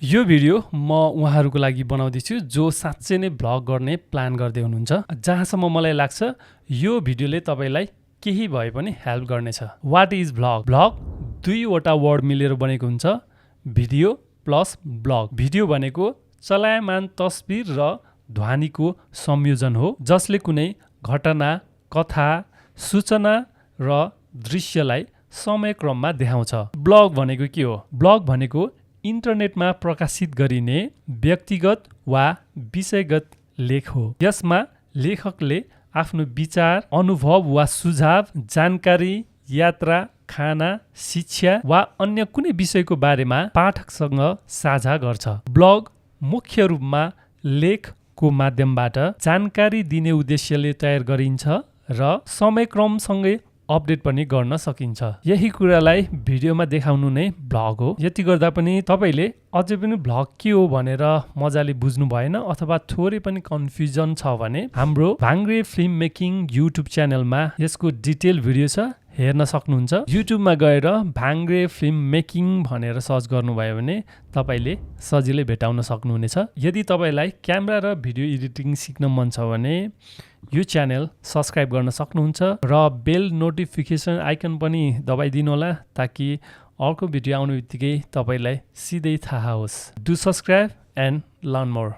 यो भिडियो म उहाँहरूको लागि बनाउँदैछु जो साँच्चै नै भ्लग गर्ने प्लान गर्दै हुनुहुन्छ। जहाँसम्म मलाई लाग्छ यो भिडियोले तपाईलाई केही भए पनि हेल्प गर्नेछ। What is vlog? भ्लग दुईवटा वर्ड मिलेर बनेको हुन्छ, भिडियो प्लस ब्लग। भिडियो भनेको चलायमान तस्बिर र ध्वनिको संयोजन हो जसले कुनै घटना, कथा, सूचना र दृश्यलाई समयक्रममा देखाउँछ। ब्लग भनेको के हो? ब्लग भनेको इन्टरनेटमा प्रकाशित गरिने व्यक्तिगत वा विषयगत लेख हो। यसमा लेखकले आफ्नो विचार, अनुभव वा सुझाव, जानकारी, यात्रा, खाना, शिक्षा वा अन्य कुनै विषयको बारेमा पाठकसँग साझा गर्छ। ब्लग मुख्य रूपमा लेखको माध्यमबाट जानकारी दिने उद्देश्यले तयार गरिन्छ र समयक्रमसँगै अपडेट पनि गर्न सकिन्छ। यही कुरालाई भिडियोमा देखाउनु नै भ्लग हो। यति गर्दा पनि तपाईले अझै पनि भ्लग के हो भनेर मजाले बुझ्नु भएन अथवा थोरै पनि कन्फ्युजन छ भने हाम्रो भाङ्ग्रे फिल्म मेकिङ युट्युब च्यानलमा यसको डिटेल भिडियो छ, हेर्न सक्नुहुन्छ। युट्युबमा गएर भाङ्ग्रे फिल्म मेकिङ भनेर सर्च गर्नुभयो भने तपाईले सजिलै भेटाउन सक्नुहुनेछ। यदि तपाईलाई क्यामेरा र भिडियो एडिटिङ सिक्न मन छ भने यो च्यानल सब्स्क्राइब गर्न सक्नुहुन्छ र बेल नोटिफिकेसन आइकन पनि दबाइदिनु होला ताकि अर्को भिडियो आउने बित्तिकै तपाईलाई सिधै थाहा होस्। Do subscribe and learn more.